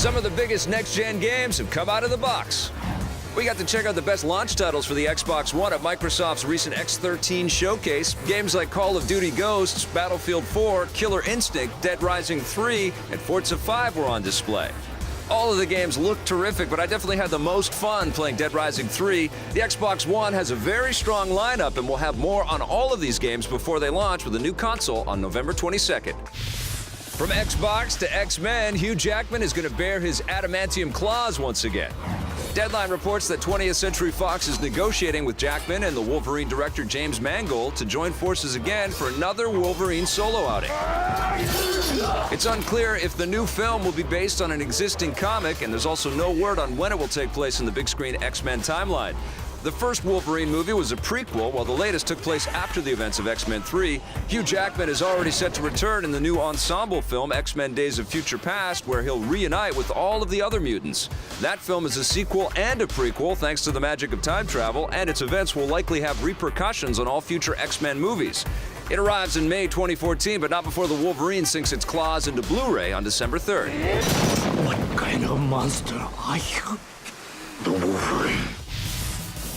Some of the biggest next-gen games have come out of the box. We got to check out the best launch titles for the Xbox One at Microsoft's recent X13 showcase. Games like Call of Duty Ghosts, Battlefield 4, Killer Instinct, Dead Rising 3, and Forza 5 were on display. All of the games look terrific, but I definitely had the most fun playing Dead Rising 3. The Xbox One has a very strong lineup, and we'll have more on all of these games before they launch with a new console on November 22nd. From Xbox to X-Men, Hugh Jackman is going to bear his adamantium claws once again. Deadline reports that 20th Century Fox is negotiating with Jackman and the Wolverine director James Mangold to join forces again for another Wolverine solo outing. It's unclear if the new film will be based on an existing comic, and there's also no word on when it will take place in the big screen X-Men timeline. The first Wolverine movie was a prequel, while the latest took place after the events of X-Men 3. Hugh Jackman is already set to return in the new ensemble film X-Men Days of Future Past, where he'll reunite with all of the other mutants. That film is a sequel and a prequel thanks to the magic of time travel, and its events will likely have repercussions on all future X-Men movies. It arrives in May 2014, but not before the Wolverine sinks its claws into Blu-ray on December 3rd. What kind of monster are you? The Wolverine.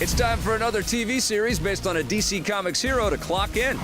It's time for another TV series based on a DC Comics hero to clock in.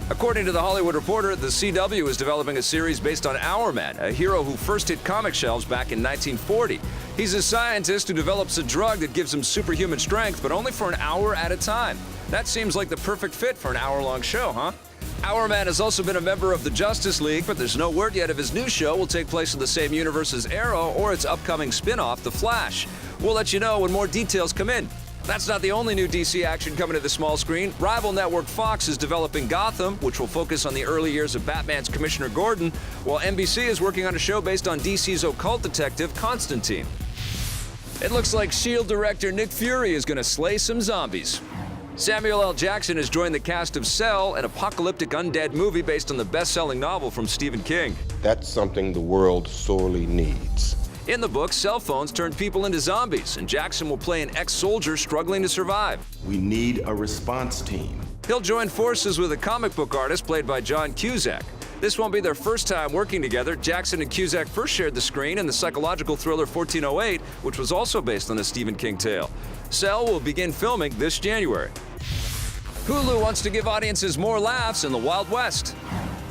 According to The Hollywood Reporter, the CW is developing a series based on Hourman, a hero who first hit comic shelves back in 1940. He's a scientist who develops a drug that gives him superhuman strength, but only for an hour at a time. That seems like the perfect fit for an hour-long show, huh? Hourman has also been a member of the Justice League, but there's no word yet if his new show will take place in the same universe as Arrow or its upcoming spin-off, The Flash. We'll let you know when more details come in. That's not the only new DC action coming to the small screen. Rival network Fox is developing Gotham, which will focus on the early years of Batman's Commissioner Gordon, while NBC is working on a show based on DC's occult detective Constantine. It looks like S.H.I.E.L.D. director Nick Fury is going to slay some zombies. Samuel L. Jackson has joined the cast of Cell, an apocalyptic undead movie based on the best-selling novel from Stephen King. That's something the world sorely needs. In the book, cell phones turn people into zombies, and Jackson will play an ex-soldier struggling to survive. We need a response team. He'll join forces with a comic book artist played by John Cusack. This won't be their first time working together. Jackson and Cusack first shared the screen in the psychological thriller 1408, which was also based on a Stephen King tale. Cell will begin filming this January. Hulu wants to give audiences more laughs in the Wild West.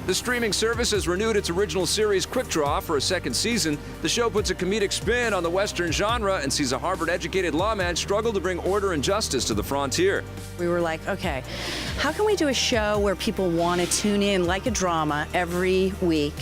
The streaming service has renewed its original series Quick Draw for a second season. The show puts a comedic spin on the Western genre and sees a Harvard-educated lawman struggle to bring order and justice to the frontier. We were like, okay, how can we do a show where people want to tune in like a drama every week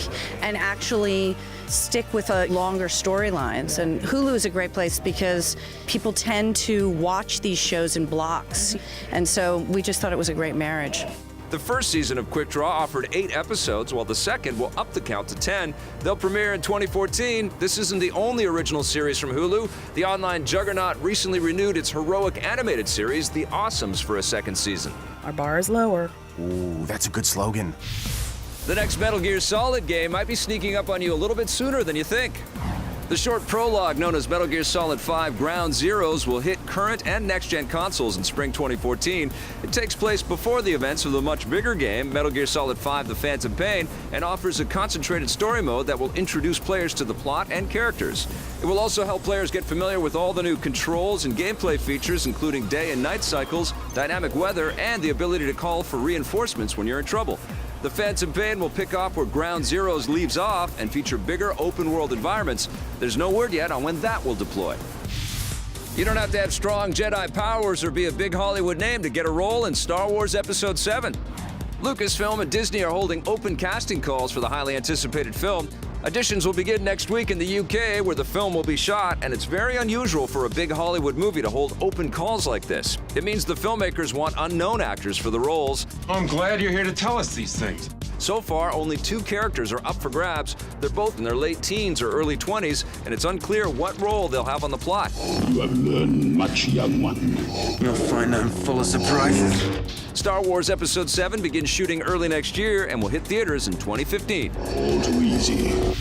and actually stick with longer storylines? And Hulu is a great place because people tend to watch these shows in blocks. And so we just thought it was a great marriage. The first season of Quick Draw offered 8 episodes, while the second will up the count to 10. They'll premiere in 2014. This isn't the only original series from Hulu. The online juggernaut recently renewed its heroic animated series, The Awesomes, for a second season. Our bar is lower. Ooh, that's a good slogan. The next Metal Gear Solid game might be sneaking up on you a little bit sooner than you think. The short prologue known as Metal Gear Solid 5 Ground Zeroes will hit current and next-gen consoles in spring 2014. It takes place before the events of the much bigger game, Metal Gear Solid 5 The Phantom Pain, and offers a concentrated story mode that will introduce players to the plot and characters. It will also help players get familiar with all the new controls and gameplay features, including day and night cycles, dynamic weather, and the ability to call for reinforcements when you're in trouble. The Phantom Pain will pick up where Ground Zeroes leaves off and feature bigger open-world environments. There's no word yet on when that will deploy. You don't have to have strong Jedi powers or be a big Hollywood name to get a role in Star Wars Episode 7. Lucasfilm and Disney are holding open casting calls for the highly anticipated film. Auditions will begin next week in the UK, where the film will be shot, and it's very unusual for a big Hollywood movie to hold open calls like this. It means the filmmakers want unknown actors for the roles. I'm glad you're here to tell us these things. So far, only 2 characters are up for grabs. They're both in their late teens or early 20s, and it's unclear what role they'll have on the plot. You have learned much, young one. You'll find I'm full of surprises. Star Wars Episode 7 begins shooting early next year and will hit theaters in 2015. All too easy.